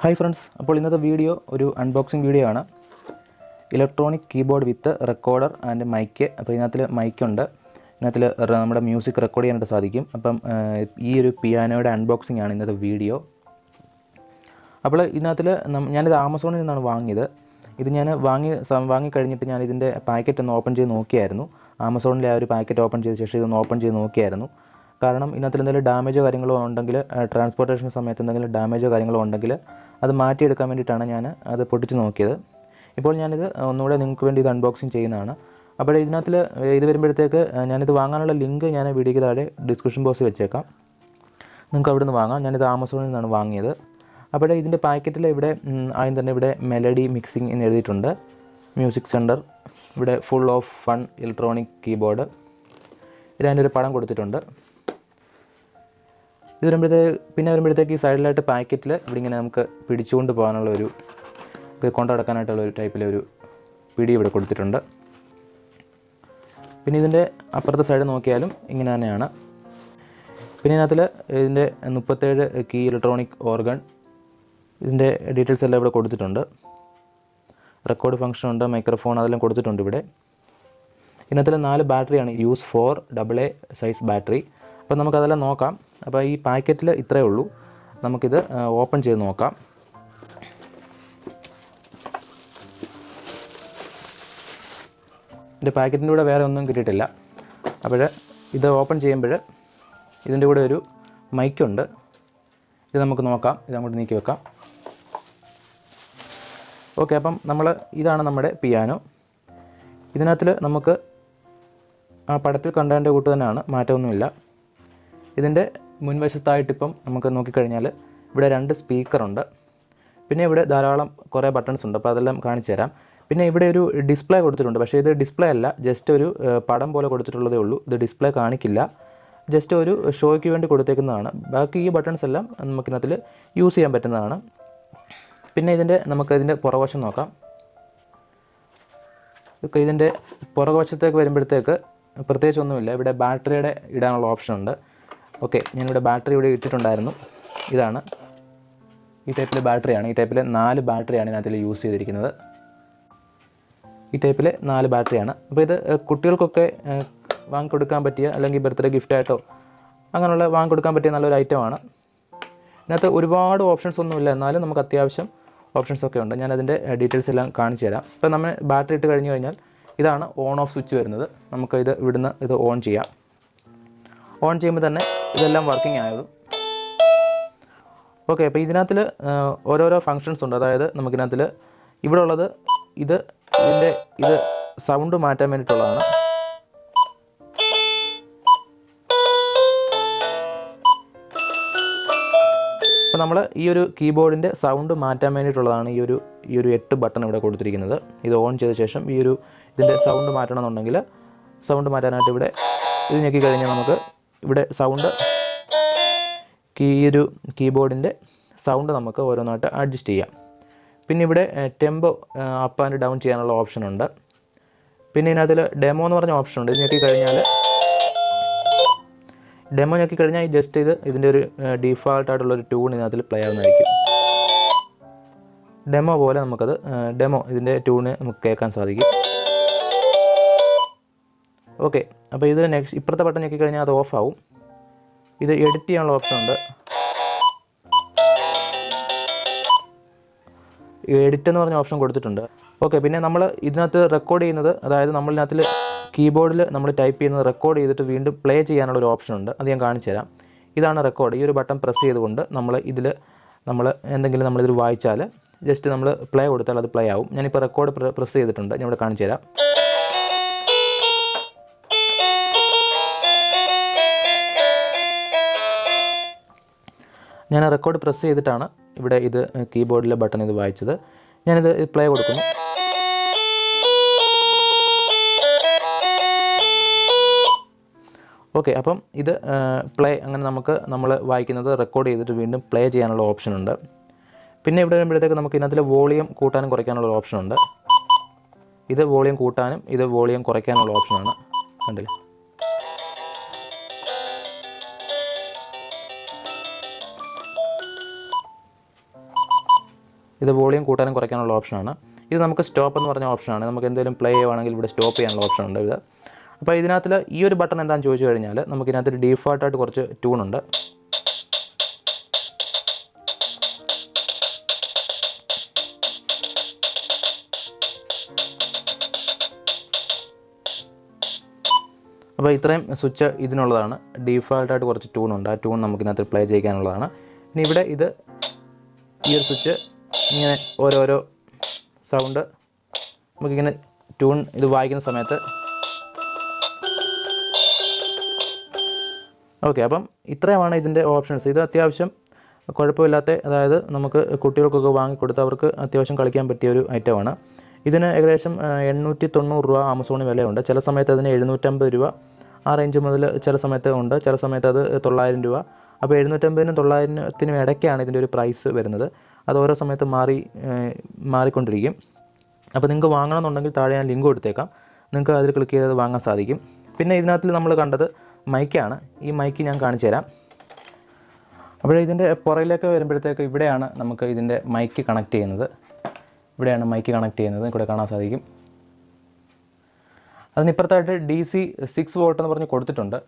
Hi friends, അപ്പോൾ ഇന്നത്തെ video ഒരു അൺബോക്സിങ് വീഡിയോ ആണ്. Electronic keyboard with recorder and mic. അപ്പോൾ ഇതിനകത്തിൽ മൈക്കുണ്ട്, ഇതിനകത്തിൽ നമ്മുടെ മ്യൂസിക് റെക്കോർഡ് ചെയ്യാനായിട്ട് സാധിക്കും. അപ്പം ഈ ഒരു പിയാനോയുടെ അൺബോക്സിംഗ് ആണ് ഇന്നത്തെ വീഡിയോ. അപ്പോൾ ഇതിനകത്തിൽ ഞാനിത് ആമസോണിൽ നിന്നാണ് വാങ്ങിയത്. ഇത് ഞാൻ വാങ്ങിക്കഴിഞ്ഞിട്ട് ഞാൻ ഇതിൻ്റെ പാക്കറ്റ് ഒന്ന് ഓപ്പൺ ചെയ്ത് നോക്കിയായിരുന്നു. ആമസോണിലെ ആ ഒരു പാക്കറ്റ് ഓപ്പൺ ചെയ്ത ശേഷം ഇതൊന്ന് ഓപ്പൺ ചെയ്ത് നോക്കിയായിരുന്നു. കാരണം ഇതിനകത്ത് എന്തെങ്കിലും ഡാമേജോ കാര്യങ്ങളോ ഉണ്ടെങ്കിൽ, ട്രാൻസ്പോർട്ടേഷൻ സമയത്ത് എന്തെങ്കിലും ഡാമേജോ കാര്യങ്ങളോ ഉണ്ടെങ്കിൽ അത് മാറ്റിയെടുക്കാൻ വേണ്ടിയിട്ടാണ് ഞാൻ അത് പൊട്ടിച്ച് നോക്കിയത്. ഇപ്പോൾ ഞാനിത് ഒന്നുകൂടെ നിങ്ങൾക്ക് വേണ്ടി ഇത് അൺബോക്സിങ് ചെയ്യുന്നതാണ്. അപ്പോൾ ഇതിനകത്തിൽ ഇത് വരുമ്പോഴത്തേക്ക് ഞാനിത് വാങ്ങാനുള്ള ലിങ്ക് ഞാൻ വീഡിയോയ്ക്ക് താഴെ ഡിസ്ക്രിപ്ഷൻ ബോക്സിൽ വെച്ചേക്കാം. നിങ്ങൾക്ക് അവിടെ നിന്ന് വാങ്ങാം. ഞാനിത് ആമസോണിൽ നിന്നാണ് വാങ്ങിയത്. അപ്പോൾ ഇതിൻ്റെ പാക്കറ്റിൽ ഇവിടെ ആദ്യം തന്നെ ഇവിടെ മെലഡി മിക്സിംഗ് എന്ന് എഴുതിയിട്ടുണ്ട്. മ്യൂസിക് സെൻറ്റർ, ഇവിടെ full of fun electronic keyboard, ഇതിൻ്റെ ഒരു പടം കൊടുത്തിട്ടുണ്ട്. ഇത് വരുമ്പോഴത്തേക്ക് ഈ സൈഡിലായിട്ട് പാക്കറ്റിൽ ഇവിടെ ഇങ്ങനെ നമുക്ക് പിടിച്ചുകൊണ്ട് പോകാനുള്ള ഒരു കൊണ്ടു നടക്കാനായിട്ടുള്ള ഒരു ടൈപ്പിലെ ഒരു പിടി ഇവിടെ കൊടുത്തിട്ടുണ്ട്. പിന്നെ ഇതിൻ്റെ അപ്പുറത്തെ സൈഡ് നോക്കിയാലും ഇങ്ങനെ തന്നെയാണ്. പിന്നെ ഇതിനകത്തിൽ ഇതിൻ്റെ 37 കീ ഇലക്ട്രോണിക് ഓർഗൺ, ഇതിൻ്റെ ഡീറ്റെയിൽസ് എല്ലാം ഇവിടെ കൊടുത്തിട്ടുണ്ട്. റെക്കോർഡ് ഫംഗ്ഷൻ ഉണ്ട്, മൈക്രോഫോൺ അതെല്ലാം കൊടുത്തിട്ടുണ്ട് ഇവിടെ. ഇതിനകത്തിൽ 4 ബാറ്ററിയാണ്, യൂസ് 4AA സൈസ് ബാറ്ററി. അപ്പോൾ നമുക്കതെല്ലാം നോക്കാം. അപ്പോൾ ഈ പാക്കറ്റിൽ ഇത്രയേ ഉള്ളൂ. നമുക്കിത് ഓപ്പൺ ചെയ്ത് നോക്കാം. ഇതിൻ്റെ പാക്കറ്റിൻ്റെ കൂടെ വേറെ ഒന്നും കിട്ടിയിട്ടില്ല. അപ്പോൾ ഇത് ഓപ്പൺ ചെയ്യുമ്പോൾ ഇതിൻ്റെ കൂടെ ഒരു മൈക്കുണ്ട്. ഇത് നമുക്ക് നോക്കാം. ഇത് അങ്ങോട്ട് നീക്കി വെക്കാം. ഓക്കെ, അപ്പം ഇതാണ് നമ്മുടെ പിയാനോ. ഇതിനകത്തിൽ നമുക്ക് ആ പടത്തിൽ കണ്ടതിൻ്റെ കൂട്ട് തന്നെയാണ്, മാറ്റമൊന്നുമില്ല. ഇതിൻ്റെ മുൻവശത്തായിട്ടിപ്പം നമുക്ക് നോക്കിക്കഴിഞ്ഞാൽ ഇവിടെ 2 സ്പീക്കറുണ്ട്. പിന്നെ ഇവിടെ ധാരാളം കുറേ ബട്ടൺസ് ഉണ്ട്. അപ്പോൾ അതെല്ലാം കാണിച്ചു തരാം. പിന്നെ ഇവിടെ ഒരു ഡിസ്പ്ലേ കൊടുത്തിട്ടുണ്ട്. പക്ഷേ ഇത് ഡിസ്പ്ലേ അല്ല, ജസ്റ്റ് ഒരു പടം പോലെ കൊടുത്തിട്ടുള്ളതേ ഉള്ളൂ. ഇത് ഡിസ്പ്ലേ കാണിക്കില്ല, ജസ്റ്റ് ഒരു ഷോയ്ക്ക് വേണ്ടി കൊടുത്തേക്കുന്നതാണ്. ബാക്കി ഈ ബട്ടൺസ് എല്ലാം നമുക്കിതിനകത്തിൽ യൂസ് ചെയ്യാൻ പറ്റുന്നതാണ്. പിന്നെ നമുക്കിതിൻ്റെ പുറകുവശം നോക്കാം. ഇതിൻ്റെ പുറകുവശത്തേക്ക് വരുമ്പോഴത്തേക്ക് പ്രത്യേകിച്ചൊന്നുമില്ല. ഇവിടെ ബാറ്ററിയുടെ ഇടാനുള്ള ഓപ്ഷൻ ഉണ്ട്. ഓക്കെ, ഞാനിവിടെ ബാറ്ററി ഇവിടെ ഇട്ടിട്ടുണ്ടായിരുന്നു. ഇതാണ് ഈ ടൈപ്പിലെ ബാറ്ററിയാണ്. ഈ ടൈപ്പിലെ 4 ബാറ്ററിയാണ് ഇതിനകത്തിൽ യൂസ് ചെയ്തിരിക്കുന്നത്. ഈ ടൈപ്പിലെ 4 ബാറ്ററിയാണ്. അപ്പോൾ ഇത് കുട്ടികൾക്കൊക്കെ വാങ്ങിക്കൊടുക്കാൻ പറ്റിയ, അല്ലെങ്കിൽ ബർത്ത്ഡേ ഗിഫ്റ്റായിട്ടോ അങ്ങനെയുള്ള വാങ്ങിക്കൊടുക്കാൻ പറ്റിയ നല്ലൊരു ഐറ്റമാണ്. ഇതിനകത്ത് ഒരുപാട് ഓപ്ഷൻസ് ഒന്നുമില്ല, എന്നാലും നമുക്ക് അത്യാവശ്യം ഓപ്ഷൻസൊക്കെ ഉണ്ട്. ഞാനതിൻ്റെ ഡീറ്റെയിൽസ് എല്ലാം കാണിച്ചു തരാം. ഇപ്പോൾ നമ്മൾ ബാറ്ററി ഇട്ട് കഴിഞ്ഞ് കഴിഞ്ഞാൽ ഇതാണ് ഓൺ ഓഫ് സ്വിച്ച് വരുന്നത്. നമുക്ക് ഇവിടുന്ന് ഇത് ഓൺ ചെയ്യാം. ഓൺ ചെയ്യുമ്പോൾ തന്നെ ഇതെല്ലാം വർക്കിംഗ് ആയതും. ഓക്കെ, അപ്പോൾ ഇതിനകത്തിൽ ഓരോരോ ഫങ്ഷൻസ് ഉണ്ട്. അതായത് നമുക്കിതിനകത്തിൽ ഇവിടെ ഉള്ളത് ഇത് സൗണ്ട് മാറ്റാൻ വേണ്ടിയിട്ടുള്ളതാണ്. അപ്പോൾ നമ്മൾ ഈ ഒരു കീബോർഡിൻ്റെ സൗണ്ട് മാറ്റാൻ വേണ്ടിയിട്ടുള്ളതാണ് ഈ ഒരു 8 ബട്ടൺ ഇവിടെ കൊടുത്തിരിക്കുന്നത്. ഇത് ഓൺ ചെയ്ത ശേഷം ഇതിൻ്റെ സൗണ്ട് മാറ്റണമെന്നുണ്ടെങ്കിൽ സൗണ്ട് മാറ്റാനായിട്ട് ഇവിടെ ഇത് ഞെക്കി കഴിഞ്ഞാൽ നമുക്ക് ഇവിടെ സൗണ്ട് കീബോർഡിൻ്റെ സൗണ്ട് നമുക്ക് ഓരോന്നായിട്ട് അഡ്ജസ്റ്റ് ചെയ്യാം. പിന്നെ ഇവിടെ ടെമ്പോ അപ്പ് ആൻഡ് ഡൗൺ ചെയ്യാനുള്ള ഓപ്ഷനുണ്ട്. പിന്നെ ഇതിനകത്തിൽ ഡെമോ എന്ന് പറഞ്ഞ ഓപ്ഷനുണ്ട്. ഇത് ഞെക്കിക്കഴിഞ്ഞാൽ ജസ്റ്റ് ഇതിൻ്റെ ഒരു ഡീഫാൾട്ടായിട്ടുള്ളൊരു ട്യൂൺ ഇതിനകത്തിൽ പ്ലേ ആവുന്നതായിരിക്കും. ഡെമോ പോലെ ഇതിൻ്റെ ട്യൂണ് നമുക്ക് കേൾക്കാൻ സാധിക്കും. ഓക്കെ, അപ്പോൾ ഇത് ഇപ്പുറത്തെ ബട്ടൺ ഞെക്കിക്കഴിഞ്ഞാൽ അത് ഓഫ് ആവും. ഇത് എഡിറ്റ് ചെയ്യാനുള്ള ഓപ്ഷൻ ഉണ്ട്. എഡിറ്റ് എന്ന് പറഞ്ഞ ഓപ്ഷൻ കൊടുത്തിട്ടുണ്ട്. ഓക്കെ, പിന്നെ നമ്മൾ ഇതിനകത്ത് റെക്കോർഡ് ചെയ്യുന്നത്, അതായത് നമ്മളിതിനകത്തിൽ കീബോർഡിൽ നമ്മൾ ടൈപ്പ് ചെയ്യുന്നത് റെക്കോർഡ് ചെയ്തിട്ട് വീണ്ടും പ്ലേ ചെയ്യാനുള്ളൊരു ഓപ്ഷൻ ഉണ്ട്. അത് ഞാൻ കാണിച്ചു തരാം. ഇതാണ് റെക്കോർഡ്. ഈ ഒരു ബട്ടൺ പ്രസ് ചെയ്തുകൊണ്ട് നമ്മൾ എന്തെങ്കിലും വായിച്ചാൽ ജസ്റ്റ് നമ്മൾ പ്ലേ കൊടുത്താൽ അത് പ്ലേ ആവും. ഞാനിപ്പോൾ റെക്കോർഡ് പ്രസ് ചെയ്തിട്ടുണ്ട്. ഞാൻ ഇവിടെ കാണിച്ചു തരാം. ഞാൻ റെക്കോർഡ് പ്രസ് ചെയ്തിട്ടാണ് ഇവിടെ കീബോർഡിലെ ബട്ടൺ വായിച്ചത്. ഞാനിത് പ്ലേ കൊടുക്കുന്നു. ഓക്കെ, അപ്പം ഇത് പ്ലേ, അങ്ങനെ നമ്മൾ വായിക്കുന്നത് റെക്കോർഡ് ചെയ്തിട്ട് വീണ്ടും പ്ലേ ചെയ്യാനുള്ള ഓപ്ഷനുണ്ട്. പിന്നെ ഇവിടെ വരുമ്പോഴത്തേക്ക് നമുക്ക് ഇതിനകത്തിൽ വോളിയം കൂട്ടാനും കുറയ്ക്കാനുള്ള ഓപ്ഷനുണ്ട്. ഇത് വോളിയം കൂട്ടാനും ഇത് വോളിയം കുറയ്ക്കാനുള്ള ഓപ്ഷനാണ്. കണ്ടില്ലേ? ഇത് വോളിയം കൂട്ടാനും കുറയ്ക്കാനുള്ള ഓപ്ഷനാണ്. ഇത് നമുക്ക് സ്റ്റോപ്പ് എന്ന് പറഞ്ഞ ഓപ്ഷനാണ്. നമുക്ക് എന്തെങ്കിലും പ്ലേ ചെയ്യുവാണെങ്കിൽ ഇവിടെ സ്റ്റോപ്പ് ചെയ്യാനുള്ള ഓപ്ഷൻ ഉണ്ട് ഇത്. അപ്പോൾ ഇതിനകത്തിൽ ഈ ഒരു ബട്ടൺ എന്താണെന്ന് ചോദിച്ചു കഴിഞ്ഞാൽ നമുക്ക് ഇതിനകത്ത് ഡീഫോൾട്ടായിട്ട് കുറച്ച് ട്യൂണുണ്ട്. അപ്പോൾ ഇത്രയും സ്വിച്ച് ഇതിനുള്ളതാണ്. ഡീഫോൾട്ടായിട്ട് കുറച്ച് ട്യൂണുണ്ട്. ആ ട്യൂൺ നമുക്കിതിനകത്ത് പ്ലേ ചെയ്യാനുള്ളതാണ്. ഇനി ഇവിടെ ഇത് ഈ ഒരു സ്വിച്ച് ഇങ്ങനെ ഓരോരോ സൗണ്ട് നമുക്കിങ്ങനെ ട്യൂൺ ഇത് വായിക്കുന്ന സമയത്ത് ഓക്കെ. അപ്പം ഇത്രയുമാണ് ഇതിൻ്റെ ഓപ്ഷൻസ്. ഇത് അത്യാവശ്യം കുഴപ്പമില്ലാത്ത, അതായത് നമുക്ക് കുട്ടികൾക്കൊക്കെ വാങ്ങിക്കൊടുത്ത് അവർക്ക് അത്യാവശ്യം കളിക്കാൻ പറ്റിയ ഒരു ഐറ്റമാണ്. ഇതിന് ഏകദേശം 890 രൂപ ആമസോണിൽ വിലയുണ്ട്. ചില സമയത്ത് അതിന് 750 രൂപ ആ റേഞ്ച് മുതൽ ചില സമയത്ത് ഉണ്ട്. ചില സമയത്ത് അത് 900 രൂപ. അപ്പോൾ 750-നും 900-നും ഇടയ്ക്കാണ് ഇതിൻ്റെ ഒരു പ്രൈസ് വരുന്നത്. അത് ഓരോ സമയത്ത് മാറിക്കൊണ്ടിരിക്കും. അപ്പോൾ നിങ്ങൾക്ക് വാങ്ങണമെന്നുണ്ടെങ്കിൽ താഴെ ഞാൻ ലിങ്ക് കൊടുത്തേക്കാം. നിങ്ങൾക്ക് അതിൽ ക്ലിക്ക് ചെയ്ത് വാങ്ങാൻ സാധിക്കും. പിന്നെ ഇതിനകത്ത് നമ്മൾ കണ്ടത് മൈക്കാണ്. ഈ മൈക്ക് ഞാൻ കാണിച്ചു തരാം. അപ്പോൾ ഇതിൻ്റെ പുറകിലേക്ക് വരുമ്പോഴത്തേക്ക് ഇവിടെയാണ് നമുക്ക് ഇതിൻ്റെ മൈക്ക് കണക്ട് ചെയ്യുന്നത്. ഇവിടെയാണ് മൈക്ക് കണക്ട് ചെയ്യുന്നത്. ഇവിടെ കാണാൻ സാധിക്കും. അതിനിപ്പുറത്തായിട്ട് DC 6 വോൾട്ട് എന്ന് പറഞ്ഞ് കൊടുത്തിട്ടുണ്ട്.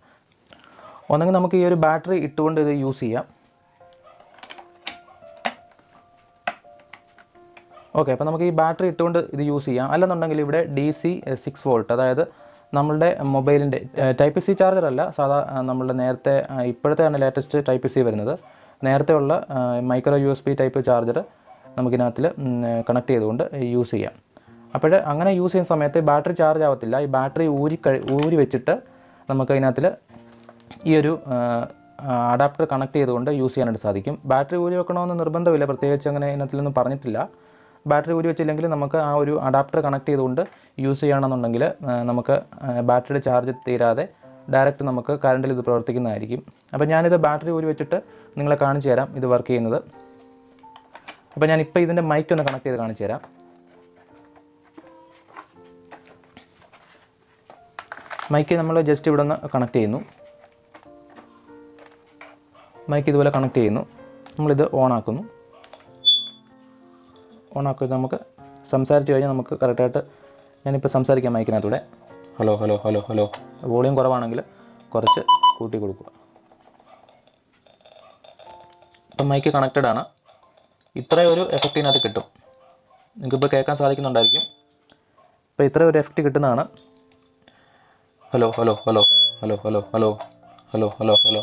ഒന്നെങ്കിൽ നമുക്ക് ഈ ഒരു ബാറ്ററി ഇട്ടുകൊണ്ട് ഇത് യൂസ് ചെയ്യാം. ഓക്കെ. അപ്പോൾ നമുക്ക് ഈ ബാറ്ററി ഇട്ടുകൊണ്ട് ഇത് യൂസ് ചെയ്യാം. അല്ലെന്നുണ്ടെങ്കിൽ ഇവിടെ DC 6 വോൾട്ട്, അതായത് നമ്മളുടെ മൊബൈലിൻ്റെ ടൈപ്പ് C ചാർജർ അല്ല, സാധാ നമ്മളുടെ നേരത്തെ ഇപ്പോഴത്തെയാണ് ലേറ്റസ്റ്റ് ടൈപ്പ് C വരുന്നത്. നേരത്തെ ഉള്ള മൈക്രോ USB ടൈപ്പ് ചാർജർ നമുക്കിതിനകത്തിൽ കണക്ട് ചെയ്തുകൊണ്ട് യൂസ് ചെയ്യാം. അപ്പോൾ അങ്ങനെ യൂസ് ചെയ്യുന്ന സമയത്ത് ബാറ്ററി ചാർജ് ആവത്തില്ല. ഈ ബാറ്ററി ഊരി വെച്ചിട്ട് നമുക്ക് അതിനകത്തിൽ ഈ ഒരു അഡാപ്റ്റർ കണക്ട് ചെയ്തുകൊണ്ട് യൂസ് ചെയ്യാനായിട്ട് സാധിക്കും. ബാറ്ററി ഊരി വെക്കണമെന്ന് നിർബന്ധമില്ല, പ്രത്യേകിച്ച് അങ്ങനെ ഇതിനകത്തിലൊന്നും പറഞ്ഞിട്ടില്ല. ബാറ്ററി ഊരി വെച്ചില്ലെങ്കിൽ നമുക്ക് ആ ഒരു അഡാപ്റ്റർ കണക്ട് ചെയ്തുകൊണ്ട് യൂസ് ചെയ്യണമെന്നുണ്ടെങ്കിൽ നമുക്ക് ബാറ്ററിയുടെ ചാർജ് തീരാതെ ഡയറക്റ്റ് നമുക്ക് കറണ്ടിൽ ഇത് പ്രവർത്തിക്കുന്നതായിരിക്കും. അപ്പോൾ ഞാനിത് ബാറ്ററി ഊരി വെച്ചിട്ട് നിങ്ങളെ കാണിച്ചു തരാം ഇത് വർക്ക് ചെയ്യുന്നത്. അപ്പോൾ ഞാനിപ്പോൾ ഇതിൻ്റെ മൈക്ക് ഒന്ന് കണക്ട് ചെയ്ത് കാണിച്ചു തരാം. മൈക്ക് നമ്മൾ ജസ്റ്റ് ഇവിടെ ഒന്ന് കണക്ട് ചെയ്യുന്നു. മൈക്ക് ഇതുപോലെ കണക്ട് ചെയ്യുന്നു. നമ്മളിത് ഓണാക്കുന്നു. ഓണാക്കി നമുക്ക് സംസാരിച്ച് കഴിഞ്ഞാൽ നമുക്ക് കറക്റ്റായിട്ട് ഞാനിപ്പോൾ സംസാരിക്കാം മൈക്കിനകത്തൂടെ. Hello hello hello hello. Volume കുറവാണെങ്കിൽ കുറച്ച് കൂട്ടി കൊടുക്കുക. ഇപ്പം മൈക്ക് കണക്റ്റഡ് ആണ്. ഇത്രയും ഒരു എഫക്റ്റ് ഇതിനകത്ത് കിട്ടും. നിങ്ങൾക്കിപ്പോൾ കേൾക്കാൻ സാധിക്കുന്നുണ്ടായിരിക്കും. ഇപ്പോൾ ഇത്രയും ഒരു എഫക്റ്റ് കിട്ടുന്നതാണ്. Hello hello hello hello hello hello hello hello hello.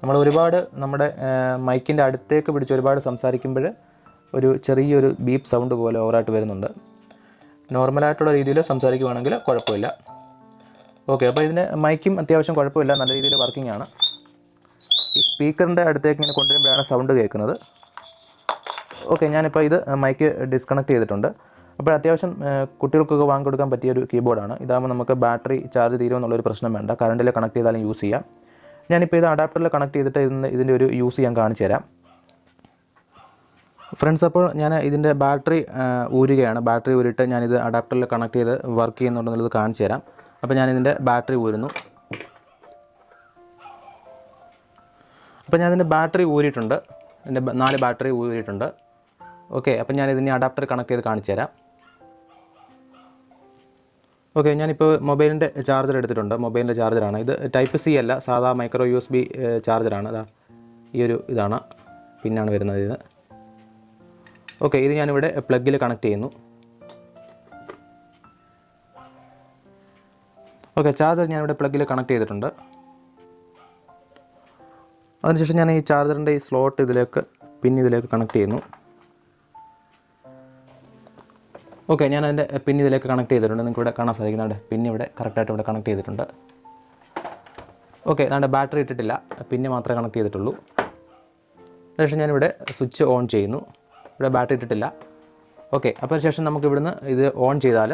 നമ്മൾ ഒരുപാട് നമ്മുടെ മൈക്കിൻ്റെ അടുത്തേക്ക് പിടിച്ച് ഒരുപാട് സംസാരിക്കുമ്പോൾ ഒരു ചെറിയൊരു ബീപ്പ് സൗണ്ട് പോലെ ഓവറായിട്ട് വരുന്നുണ്ട്. നോർമലായിട്ടുള്ള രീതിയിൽ സംസാരിക്കുകയാണെങ്കിൽ കുഴപ്പമില്ല. ഓക്കെ. അപ്പോൾ ഇതിന് മൈക്കും അത്യാവശ്യം കുഴപ്പമില്ല, നല്ല രീതിയിൽ വർക്കിംഗ് ആണ്. ഈ സ്പീക്കറിൻ്റെ അടുത്തേക്ക് ഇങ്ങനെ കൊണ്ടുവരുമ്പോഴാണ് സൗണ്ട് കേൾക്കുന്നത്. ഓക്കെ. ഞാനിപ്പോൾ ഇത് മൈക്ക് ഡിസ്കണക്ട് ചെയ്തിട്ടുണ്ട്. അപ്പോൾ അത്യാവശ്യം കുട്ടികൾക്കൊക്കെ വാങ്ങിക്കൊടുക്കാൻ പറ്റിയൊരു കീബോർഡാണ്. ഇതാകുമ്പോൾ നമുക്ക് ബാറ്ററി ചാർജ് തീരുമെന്നുള്ളൊരു പ്രശ്നം വേണ്ട. കറണ്ടിൽ കണക്ട് ചെയ്താലും യൂസ് ചെയ്യാം. ഞാനിപ്പോൾ ഇത് അഡാപ്റ്ററിൽ കണക്ട് ചെയ്തിട്ട് ഇതിൻ്റെ ഒരു യൂസ് ചെയ്യാൻ കാണിച്ചു തരാം ഫ്രണ്ട്സ്. അപ്പോൾ ഞാൻ ഇതിൻ്റെ ബാറ്ററി ഊരുകയാണ്. ബാറ്ററി ഊരിയിട്ട് ഞാനിത് അഡാപ്റ്ററിൽ കണക്ട് ചെയ്ത് വർക്ക് ചെയ്യുന്നുണ്ടെന്നുള്ളത് കാണിച്ചു തരാം. അപ്പോൾ ഞാനിതിൻ്റെ ബാറ്ററി ഊരുന്നു. അപ്പോൾ ഞാനിതിൻ്റെ ബാറ്ററി ഊരിയിട്ടുണ്ട്. ഇതിൻ്റെ 4 ബാറ്ററി ഊരിയിട്ടുണ്ട്. ഓക്കെ. അപ്പോൾ ഞാനിതിൻ്റെ അഡാപ്റ്റർ കണക്ട് ചെയ്ത് കാണിച്ചു തരാം. ഓക്കെ. ഞാനിപ്പോൾ മൊബൈലിൻ്റെ ചാർജർ എടുത്തിട്ടുണ്ട്. മൊബൈലിൻ്റെ ചാർജറാണ് ഇത്. ടൈപ്പ് C അല്ല, സാധാ മൈക്രോ USB ചാർജറാണ്. അതാ ഈ ഒരു ഇതാണ് പിന്നാണ് വരുന്നത് ഇത്. ഓക്കെ. ഇത് ഞാനിവിടെ പ്ലഗിൽ കണക്ട് ചെയ്യുന്നു. ഓക്കെ. ചാർജർ ഞാനിവിടെ പ്ലഗിൽ കണക്ട് ചെയ്തിട്ടുണ്ട്. അതിനുശേഷം ഞാൻ ഈ ചാർജറിൻ്റെ ഈ സ്ലോട്ട് ഇതിലേക്ക് കണക്ട് ചെയ്യുന്നു. ഓക്കെ. ഞാൻ അതിൻ്റെ ഇതിലേക്ക് കണക്ട് ചെയ്തിട്ടുണ്ട്. നിങ്ങൾക്ക് ഇവിടെ കാണാൻ സാധിക്കുന്നുണ്ട്. ഇവിടെ കറക്റ്റായിട്ട് ഇവിടെ കണക്ട് ചെയ്തിട്ടുണ്ട്. ഓക്കെ. അതുകൊണ്ട് ബാറ്ററി ഇട്ടിട്ടില്ല, മാത്രമേ കണക്ട് ചെയ്തിട്ടുള്ളൂ. അതിനുശേഷം ഞാനിവിടെ സ്വിച്ച് ഓൺ ചെയ്യുന്നു. ഇവിടെ ബാറ്ററി ഇട്ടിട്ടില്ല. ഓക്കെ. അപ്പോൾ അതിനുശേഷം നമുക്ക് ഇവിടുന്ന് ഇത് ഓൺ ചെയ്താൽ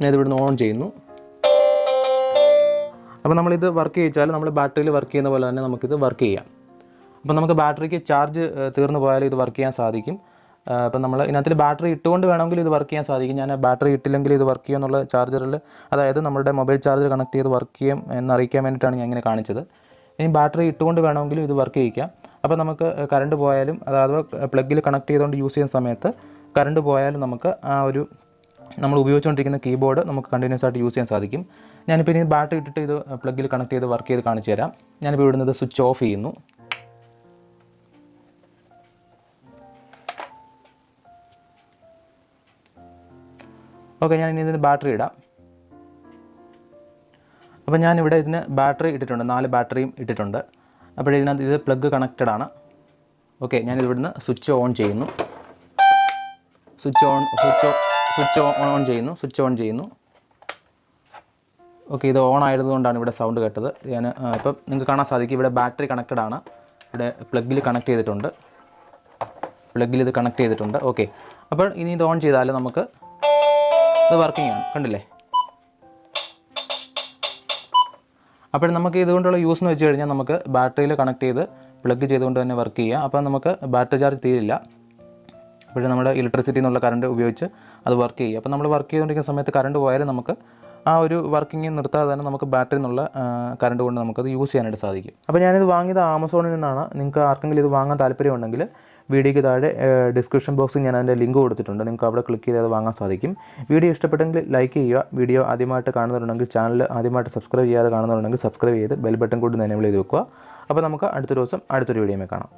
ഞാൻ ഇതിവിടുന്ന് ഓൺ ചെയ്യുന്നു. അപ്പോൾ നമ്മളിത് വർക്ക് ചെയ്യിച്ചാൽ നമ്മൾ ബാറ്ററിയിൽ വർക്ക് ചെയ്യുന്ന പോലെ തന്നെ നമുക്കിത് വർക്ക് ചെയ്യാം. അപ്പോൾ നമുക്ക് ബാറ്ററിക്ക് ചാർജ് തീർന്നു പോയാലും ഇത് വർക്ക് ചെയ്യാൻ സാധിക്കും. അപ്പോൾ നമ്മൾ ഇതിനകത്തിൽ ബാറ്ററി ഇട്ടുകൊണ്ട് വേണമെങ്കിൽ ഇത് വർക്ക് ചെയ്യാൻ സാധിക്കും. ഞാൻ ബാറ്ററി ഇട്ടില്ലെങ്കിൽ ഇത് വർക്ക് ചെയ്യും എന്നുള്ള ചാർജറിൽ, അതായത് നമ്മുടെ മൊബൈൽ ചാർജർ കണക്ട് ചെയ്ത് വർക്ക് ചെയ്യും എന്നറിയിക്കാൻ വേണ്ടിയിട്ടാണ് ഞാൻ ഇങ്ങനെ കാണിച്ചത്. ഇനി ബാറ്ററി ഇട്ടുകൊണ്ട് വേണമെങ്കിലും ഇത് വർക്ക് ചെയ്യിക്കാം. അപ്പോൾ നമുക്ക് കറണ്ട് പോയാലും അഥവാ പ്ലഗിൽ കണക്ട് ചെയ്തുകൊണ്ട് യൂസ് ചെയ്യുന്ന സമയത്ത് കറണ്ട് പോയാലും നമുക്ക് ആ ഒരു നമ്മൾ ഉപയോഗിച്ചുകൊണ്ടിരിക്കുന്ന കീബോർഡ് നമുക്ക് കണ്ടിന്യൂസ് ആയിട്ട് യൂസ് ചെയ്യാൻ സാധിക്കും. ഞാനിപ്പോൾ ഇനി ബാറ്ററി ഇട്ടിട്ട് ഇത് പ്ലഗിൽ കണക്ട് ചെയ്ത് വർക്ക് ചെയ്ത് കാണിച്ചു തരാം. ഞാനിപ്പോൾ ഇവിടുന്ന് സ്വിച്ച് ഓഫ് ചെയ്യുന്നു. ഓക്കെ, ഞാൻ ഇനി ഇതിന് ബാറ്ററി ഇടാം. അപ്പോൾ ഞാനിവിടെ ഇതിന് ബാറ്ററി ഇട്ടിട്ടുണ്ട്, 4 ബാറ്ററിയും ഇട്ടിട്ടുണ്ട്. അപ്പോൾ ഇതിനകത്ത് ഇത് പ്ലഗ് കണക്റ്റഡ് ആണ്. ഓക്കെ, ഞാനിതിവിടുന്ന് സ്വിച്ച് ഓൺ ചെയ്യുന്നു. സ്വിച്ച് ഓൺ ചെയ്യുന്നു. ഓക്കെ, ഇത് ഓൺ ആയതുകൊണ്ടാണ് ഇവിടെ സൗണ്ട് കേട്ടത്. ഇപ്പം നിങ്ങൾക്ക് കാണാൻ സാധിക്കും ഇവിടെ ബാറ്ററി കണക്റ്റഡ് ആണ്. ഇവിടെ പ്ലഗിൽ കണക്ട് ചെയ്തിട്ടുണ്ട്. ഇത് കണക്ട് ചെയ്തിട്ടുണ്ട്. ഓക്കെ, അപ്പോൾ ഇനി ഇത് ഓൺ ചെയ്താൽ നമുക്ക് ഇത് വർക്കിംഗ് ആണ്, കണ്ടില്ലേ? അപ്പോൾ നമുക്ക് ഇതുകൊണ്ടുള്ള യൂസ് എന്ന് വെച്ച് കഴിഞ്ഞാൽ നമുക്ക് ബാറ്ററിയിൽ കണക്ട് ചെയ്ത് പ്ലഗ് ചെയ്തുകൊണ്ട് തന്നെ വർക്ക് ചെയ്യാം. അപ്പോൾ നമുക്ക് ബാറ്ററി ചാർജ് തീരില്ല. അപ്പോൾ നമ്മുടെ ഇലക്ട്രിസിറ്റി എന്നുള്ള കറണ്ട് ഉപയോഗിച്ച് അത് വർക്ക് ചെയ്യുക. അപ്പോൾ നമ്മൾ വർക്ക് ചെയ്തുകൊണ്ടിരിക്കുന്ന സമയത്ത് കറണ്ട് പോയാലും നമുക്ക് ആ ഒരു വർക്കിംഗ് നിർത്താതെ തന്നെ നമുക്ക് ബാറ്ററി എന്നുള്ള കറണ്ട് കൊണ്ട് നമുക്കത് യൂസ് ചെയ്യാനായിട്ട് സാധിക്കും. അപ്പോൾ ഞാനിത് വാങ്ങിയത് ആമസോണിൽ നിന്നാണ്. നിങ്ങൾക്ക് ആർക്കെങ്കിലും ഇത് വാങ്ങാൻ താല്പര്യമുണ്ടെങ്കിൽ വീഡിയോയ്ക്ക് താഴെ ഡിസ്ക്രിപ്ഷൻ ബോക്സിൽ ഞാൻ അതിൻ്റെ ലിങ്ക് കൊടുത്തിട്ടുണ്ട്. നിങ്ങൾക്ക് അവിടെ ക്ലിക്ക് ചെയ്ത് അത് വാങ്ങാൻ സാധിക്കും. വീഡിയോ ഇഷ്ടപ്പെട്ടെങ്കിൽ ലൈക്ക് ചെയ്യുക. വീഡിയോ ആദ്യമായിട്ട് കാണുന്നവരുണ്ടെങ്കിൽ ചാനൽ ആദ്യമായിട്ട് സബ്സ്ക്രൈബ് ചെയ്യാതെ കാണുന്നവരുണ്ടെങ്കിൽ സബ്സ്ക്രൈബ് ചെയ്ത് ബെൽ ബട്ടൺ കൂടി എനേബിൾ ചെയ്ത് വെക്കുക. അപ്പോൾ നമുക്ക് അടുത്ത ദിവസം അടുത്തൊരു വീഡിയോയിൽ കാണാം.